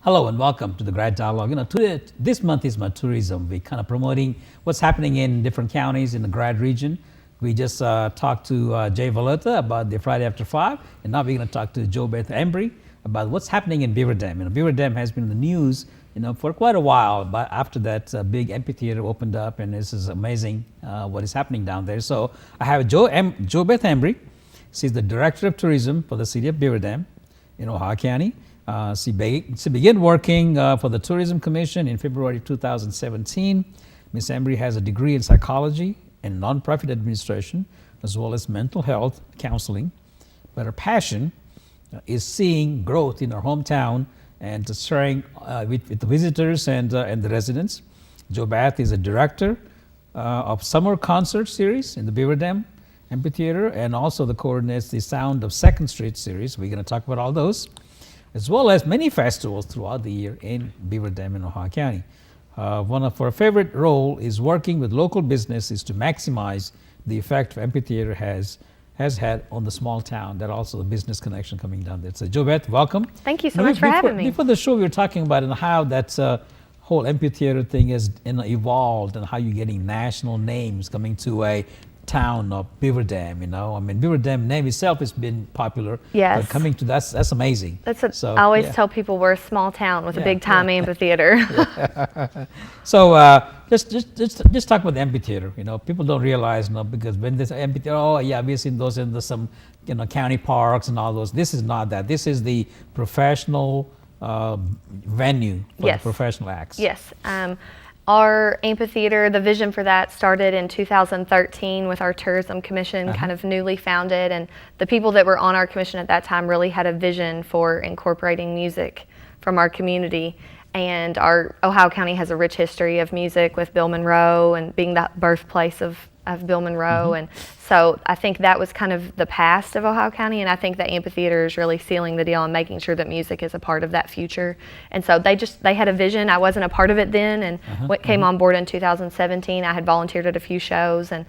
Hello and welcome to the GRADD Dialogue. This month is my tourism week, kind of promoting what's happening in different counties in the GRADD region. We just talked to Jay Valetta about the Friday After 5, and now we're going to talk to JoBeth Embry about what's happening in Beaver Dam. Beaver Dam has been in the news, for quite a while, but after that big amphitheater opened up, and this is amazing what is happening down there. So I have JoBeth Embry. She's the Director of Tourism for the City of Beaver Dam in Ohio County. She began working for the Tourism Commission in February 2017. Ms. Embry has a degree in psychology and nonprofit administration, as well as mental health counseling. But her passion is seeing growth in her hometown and sharing with the visitors and the residents. JoBeth is a director of summer concert series in the Beaver Dam Amphitheater, and also coordinates the Sound of 2nd Street series. We're going to talk about all those, as well as many festivals throughout the year in Beaver Dam in Ohio County. One of her favorite role is working with local businesses to maximize the effect amphitheater has had on the small town. That also the business connection coming down there. So JoBeth, welcome. Thank you so much for having me. Before the show, we were talking about how that whole amphitheater thing has evolved, and how you're getting national names coming to a town of Beaver Dam. Beaver Dam name itself has been popular. Yes. But coming to that's amazing. I always tell people we're a small town with a big time amphitheater. So just talk about the amphitheater. People don't realize, because when this amphitheater, we've seen those in some county parks and all those. This is not that. This is the professional venue for the professional acts. Yes. Our amphitheater, the vision for that started in 2013 with our Tourism Commission, kind of newly founded, and the people that were on our commission at that time really had a vision for incorporating music from our community. And our Ohio County has a rich history of music, with Bill Monroe and being the birthplace of Bill Monroe. And so I think that was kind of the past of Ohio County, and I think the amphitheater is really sealing the deal and making sure that music is a part of that future. And so they had a vision. I wasn't a part of it then, and came on board in 2017. I had volunteered at a few shows, and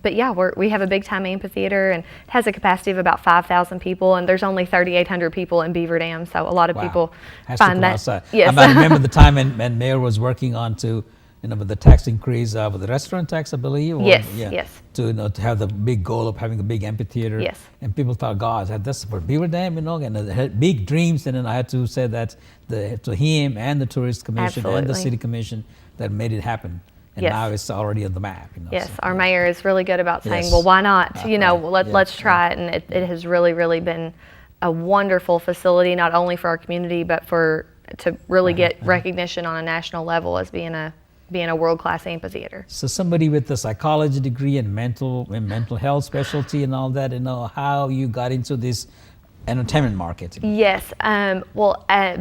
but yeah, we have a big time amphitheater, and it has a capacity of about 5,000 people, and there's only 3,800 people in Beaver Dam, so a lot of people find that. Yes. I remember the time when Mayor was working on with the tax increase, with the restaurant tax, I believe. Yes. To have the big goal of having a big amphitheater. Yes. And people thought, God, that's for Beaver Dam, and they had big dreams. And then I had to say that to him and the Tourist Commission and the City Commission that made it happen. And now it's already on the map. Yes, our mayor is really good about saying, well, why not? Let's try it. And it has really, really been a wonderful facility, not only for our community, but to really get recognition on a national level as being a world-class amphitheater. So somebody with a psychology degree and mental health specialty and all that, how you got into this entertainment market? Yes,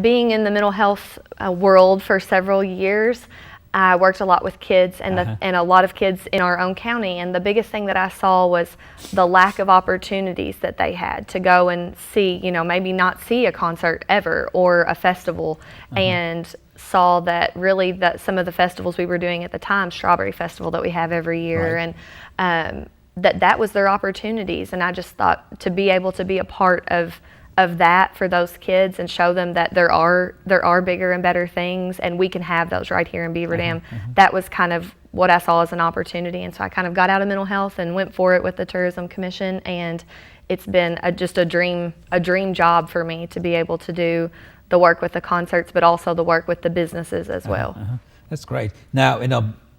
being in the mental health world for several years, I worked a lot with kids and a lot of kids in our own county, and the biggest thing that I saw was the lack of opportunities that they had to go and see, maybe not see a concert ever or a festival, and saw that really that some of the festivals we were doing at the time, Strawberry Festival that we have every year, and that was their opportunities, and I just thought to be able to be a part of that for those kids and show them that there are bigger and better things, and we can have those right here in Beaver Dam. That was kind of what I saw as an opportunity, and so I kind of got out of mental health and went for it with the Tourism Commission, and it's been just a dream job for me to be able to do the work with the concerts, but also the work with the businesses as well. That's great. Now,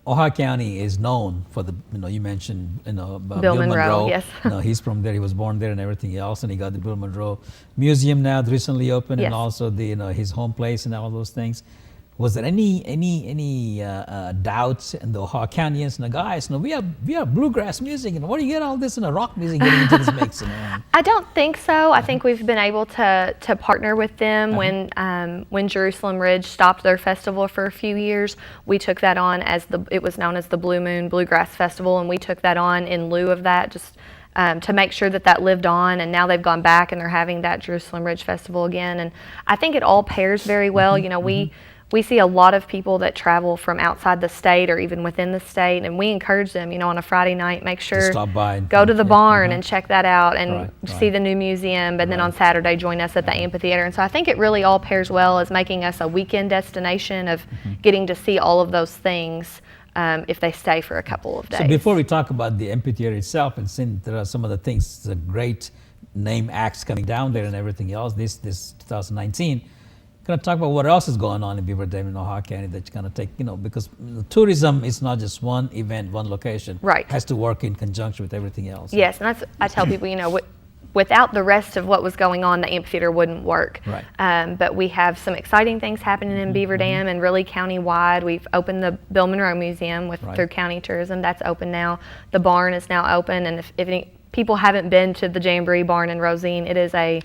Ohio County is known for you mentioned, Bill Monroe. Yes. He's from there. He was born there and everything else, and he got the Bill Monroe Museum now that recently opened, and also his home place and all those things. Was there any doubts in the Ohio Countyans and the guys? We have bluegrass music, and what do you get all this in a rock music getting into this mix? I don't think so. I think we've been able to partner with them. When Jerusalem Ridge stopped their festival for a few years, we took that on it was known as the Blue Moon Bluegrass Festival, and we took that on in lieu of that, just to make sure that lived on, and now they've gone back and they're having that Jerusalem Ridge Festival again, and I think it all pairs very well. we see a lot of people that travel from outside the state or even within the state, and we encourage them, on a Friday night, make sure stop by and go to the barn uh-huh. and check that out and Right, see right. the new museum, and then Right. on Saturday join us at the amphitheater. And so I think it really all pairs well as making us a weekend destination of getting to see all of those things if they stay for a couple of days. So before we talk about the amphitheater itself, and since there are some of the things, the great name acts coming down there and everything else, this 2019, kind of talk about what else is going on in Beaver Dam and Ohio County that you kind of take, because tourism is not just one event, one location. Right. It has to work in conjunction with everything else. Yes, and that's, I tell people, without the rest of what was going on, the amphitheater wouldn't work. Right. But we have some exciting things happening in Beaver Dam and really county-wide. We've opened the Bill Monroe Museum Right. through county tourism. That's open now. The barn is now open, and if any people haven't been to the Jamboree Barn in Rosine, it is a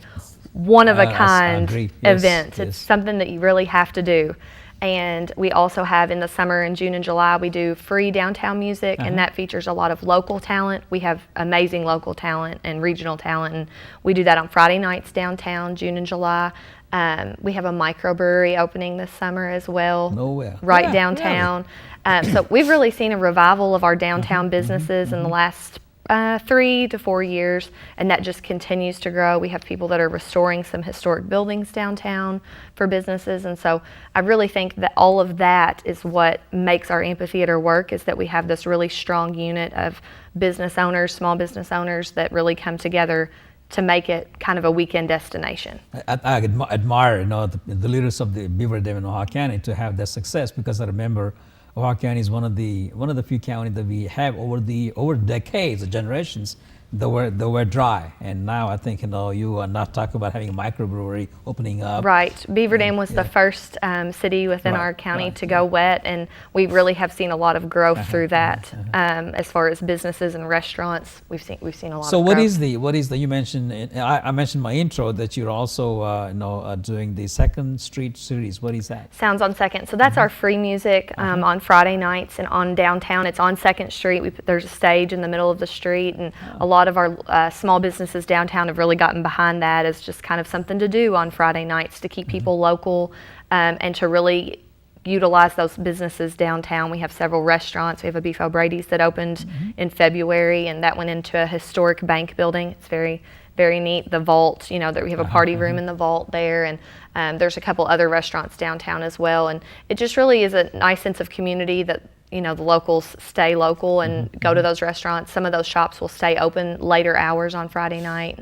one-of-a-kind agreed. Yes, event. yes. It's something that you really have to do. And we also have in the summer, in June and July, we do free downtown music, and that features a lot of local talent. We have amazing local talent and regional talent, and we do that on Friday nights downtown, June and July. We have a microbrewery opening this summer as well, Nowhere. right Yeah, downtown. So we've really seen a revival of our downtown businesses in the last 3 to 4 years, and that just continues to grow. We have people that are restoring some historic buildings downtown for businesses, and so I really think that all of that is what makes our amphitheater work, is that we have this really strong unit of business owners, small business owners that really come together to make it kind of a weekend destination. I admire, the leaders of the Beaver Dam and Ohio County to have that success, because I remember Ohio County is one of the few counties that we have over decades or generations that were dry, and now I think you are not talking about having a microbrewery opening up. Right. Beaver Dam was the first city within Right, our county right, to go wet, and we really have seen a lot of growth through that. As far as businesses and restaurants, we've seen a lot. So of what growth. is the you mentioned? I mentioned in my intro that you're also doing the Second Street series. What is that? Sounds on Second. So that's our free music on Friday nights, and on downtown. It's on Second Street. There's a stage in the middle of the street, and a lot of our small businesses downtown have really gotten behind that as just kind of something to do on Friday nights to keep people local and to really utilize those businesses downtown. We have several restaurants. We have a Beef O'Brady's that opened in February, and that went into a historic bank building. It's very, very neat. The vault, that we have a party room in the vault there, and there's a couple other restaurants downtown as well. And it just really is a nice sense of community that the locals stay local and go to those restaurants. Some of those shops will stay open later hours on Friday night,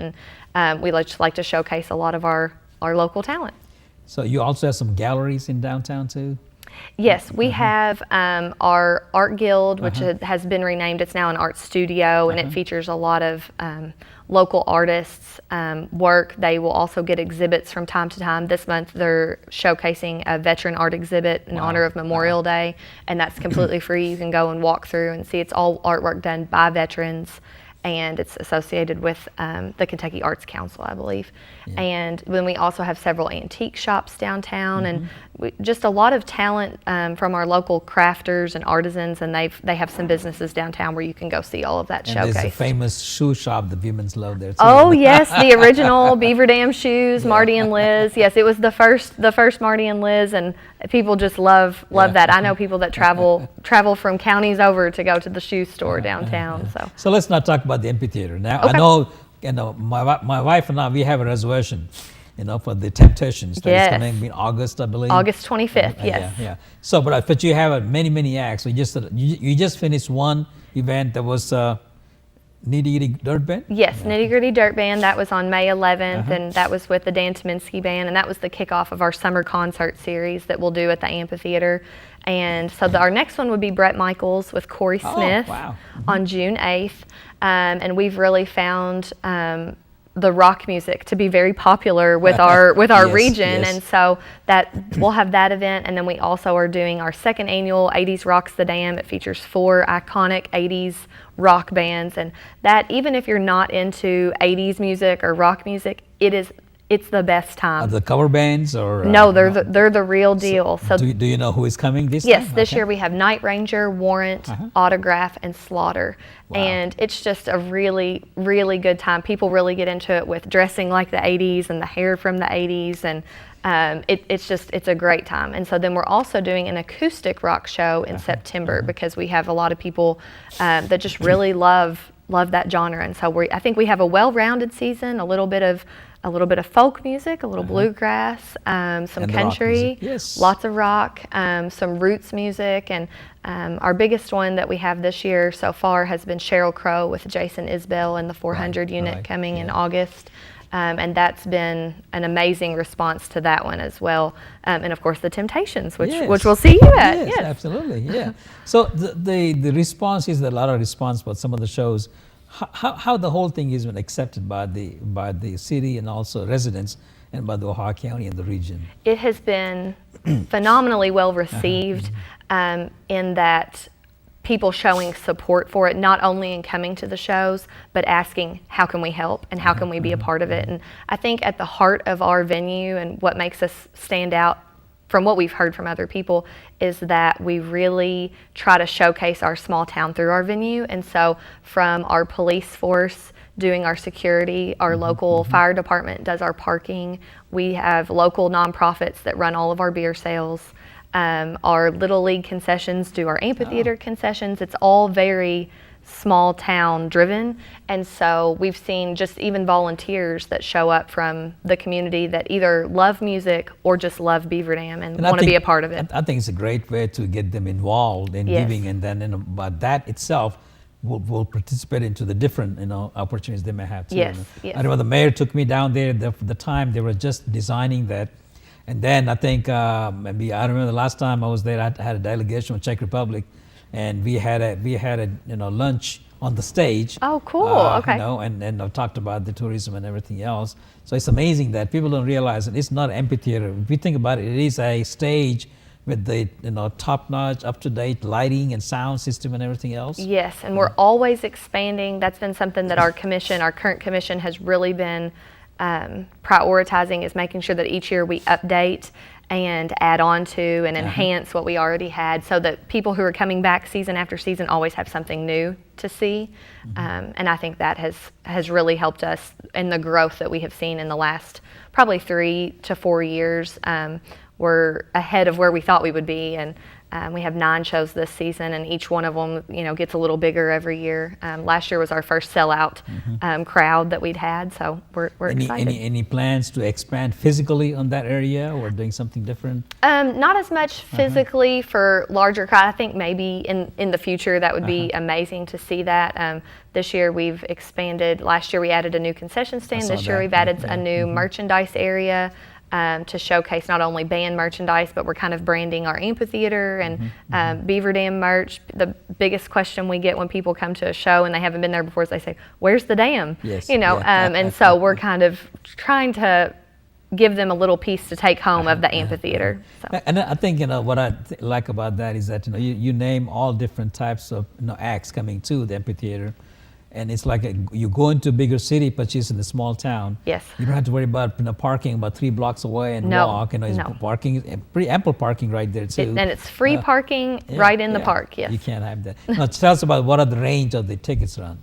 and we just like to showcase a lot of our local talent. So you also have some galleries in downtown too? Yes, we have our art guild, which has been renamed. It's now an art studio, and it features a lot of local artists' work. They will also get exhibits from time to time. This month they're showcasing a veteran art exhibit in honor of Memorial Day, and that's completely free. You can go and walk through and see. It's all artwork done by veterans, and it's associated with the Kentucky Arts Council, I believe. And then we also have several antique shops downtown, and just a lot of talent from our local crafters and artisans, and they have some businesses downtown where you can go see all of that And showcased. there's a famous shoe shop the women's love there too. Oh yes, the original Beaver Dam shoes, Marty and Liz. Yes, it was the first Marty and Liz, and people just love that. I know people that travel from counties over to go to the shoe store downtown. So let's not talk about the amphitheater now. Okay. I know, my wife and I, we have a reservation, for the Temptations that is coming in August, I believe. August 25th. Yes. Yeah. So, but you have many acts. You just finished one event that was Nitty Gritty Dirt Band? Yes, Nitty Gritty Dirt Band. That was on May 11th, and that was with the Dan Tominski Band, and that was the kickoff of our summer concert series that we'll do at the amphitheater. And so our next one would be Brett Michaels with Corey Smith on June 8th. And we've really found the rock music to be very popular with our region, and so that we'll have that event. And then we also are doing our second annual 80s Rocks the Dam. It features 4 iconic 80s rock bands, and that even if you're not into 80s music or rock music, it it's the best Are time. the cover bands or? No, they're the real deal. So do you know who is coming this yes, time? this Okay. year we have Night Ranger, Warrant, Autograph, and Slaughter. Wow. And it's just a really, really good time. People really get into it with dressing like the 80s and the hair from the 80s. And it's a great time. And so then we're also doing an acoustic rock show in September because we have a lot of people that just really love that genre. And so I think we have a well-rounded season, a little bit of folk music, a little bluegrass, some And the rock country, music. Yes. lots of rock, some roots music, and our biggest one that we have this year so far has been Sheryl Crow with Jason Isbell and the 400 unit coming in August. And that's been an amazing response to that one as well. And of course the Temptations, which we'll see you at. Yes, absolutely, yeah. So the response is a lot of response for some of the shows. How the whole thing has been accepted by the city and also residents and by the Ohio County and the region? It has been phenomenally well received in that people showing support for it, not only in coming to the shows, but asking how can we help and how can we be a part of it. And I think at the heart of our venue and what makes us stand out from what we've heard from other people is that we really try to showcase our small town through our venue. And so from our police force doing our security, our local fire department does our parking, we have local nonprofits that run all of our beer sales. Our Little League concessions do our amphitheater concessions. It's all very small town driven. And so we've seen just even volunteers that show up from the community that either love music or just love Beaver Dam and want to be a part of it. I think it's a great way to get them involved in giving, and then but that itself will participate into the different opportunities they may have too. Yes. I remember the mayor took me down there the time they were just designing that. And then I think maybe I remember the last time I was there, I had a delegation from Czech Republic, and we had a lunch on the stage. Oh, cool. Okay. And I talked about the tourism and everything else. So it's amazing that people don't realize that it's not an amphitheater. If you think about it, it is a stage with the top-notch, up-to-date lighting and sound system and everything else. Yes, and we're always expanding. That's been something that our current commission has really been prioritizing, is making sure that each year we update and add on to and enhance what we already had, so that people who are coming back season after season always have something new to see. And I think that has really helped us in the growth that we have seen in the last probably 3 to 4 years. We're ahead of where we thought we would be, and we have 9 shows this season, and each one of them, gets a little bigger every year. Last year was our first sellout crowd that we'd had, so we're excited. Any plans to expand physically on that area, or doing something different? Not as much physically for larger crowd. I think maybe in the future that would be amazing to see that. This year we've expanded. Last year we added a new concession stand. This year we've added a new merchandise area. To showcase not only band merchandise, but we're kind of branding our amphitheater and Beaver Dam merch. The biggest question we get when people come to a show and they haven't been there before is they say, "Where's the dam?" Yes. And so we're kind of trying to give them a little piece to take home of the amphitheater. So. And I think what I like about that is that you name all different types of acts coming to the amphitheater. And it's like you go into a bigger city, but she's in a small town. Yes. You don't have to worry about parking about 3 blocks away and walk. It's parking, pretty ample parking right there too. And it's free parking right in the park. Yes. You can't have that. Now tell us about what are the range of the tickets run.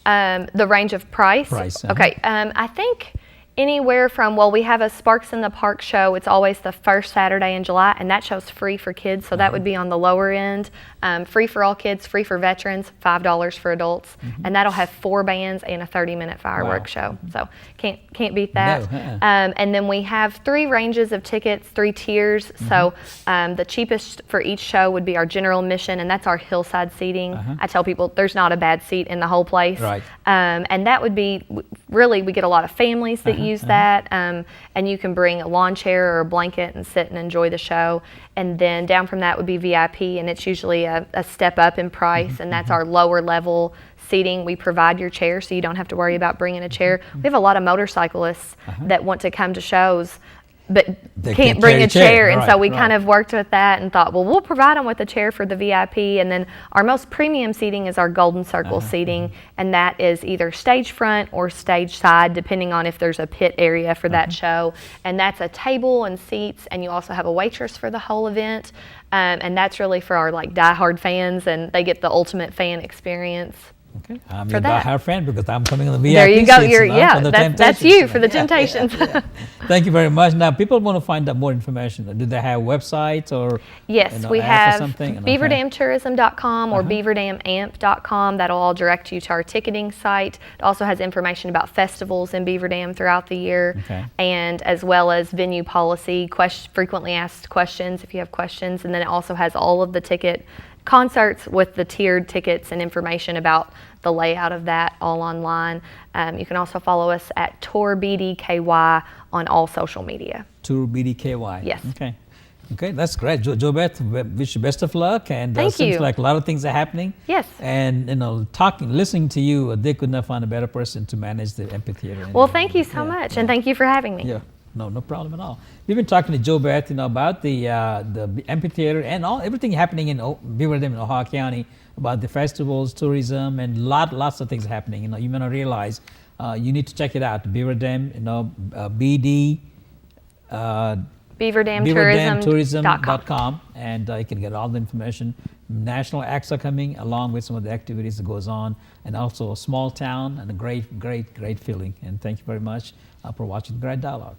The range of price. Okay. I think anywhere from, we have a Sparks in the Park show. It's always the first Saturday in July, and that show's free for kids, so that would be on the lower end. Free for all kids, free for veterans, $5 for adults, and that'll have 4 bands and a 30-minute fireworks show. So can't beat that. No, and then we have 3 ranges of tickets, 3 tiers. So the cheapest for each show would be our general admission, and that's our hillside seating. I tell people there's not a bad seat in the whole place. Right. And that would be, really, we get a lot of families that use that, and you can bring a lawn chair or a blanket and sit and enjoy the show. And then down from that would be VIP, and it's usually a step up in price, and that's our lower level seating. We provide your chair, so you don't have to worry about bringing a chair. We have a lot of motorcyclists that want to come to shows but They can't can't bring carry a a chair. chair. And so Right, we right. kind of worked with that and thought, well, we'll provide them with a chair for the VIP. And then our most premium seating is our Golden Circle seating. And that is either stage front or stage side, depending on if there's a pit area for that show. And that's a table and seats. And you also have a waitress for the whole event. And that's really for our like diehard fans, and they get the ultimate fan experience. Okay, I'm For your that. diehard fan because I'm coming on the VIP There you go. seats, You're, for yeah, the that's Temptations, you for the Yeah, Temptations. yeah. Thank you very much. Now, people want to find out more information. Do they have websites or Yes, we app or have something? beaverdamtourism.com or beaverdamamp.com. That'll all direct you to our ticketing site. It also has information about festivals in Beaver Dam throughout the year, Okay. and as well as venue policy, frequently asked questions if you have questions. And then it also has all of the ticket concerts with the tiered tickets and information about the layout of that all online. You can also follow us at TourBDKY on all social media. Tour BDKY. Yes. Okay. Okay, that's great. JoBeth, wish you best of luck. And Thank seems you. like a lot of things are happening. Yes. And listening to you, they could not find a better person to manage the amphitheater. Well, thank you so much, and thank you for having me. Yeah, no problem at all. We've been talking to JoBeth, about the amphitheater and everything happening in Beaver Dam in Ohio County, about the festivals, tourism, and lots of things happening. You may not realize. You need to check it out. Beaver Dam, BD. BeaverdamTourism.com. and you can get all the information. National acts are coming along with some of the activities that goes on, and also a small town and a great feeling. And thank you very much for watching the GRADD Dialogue.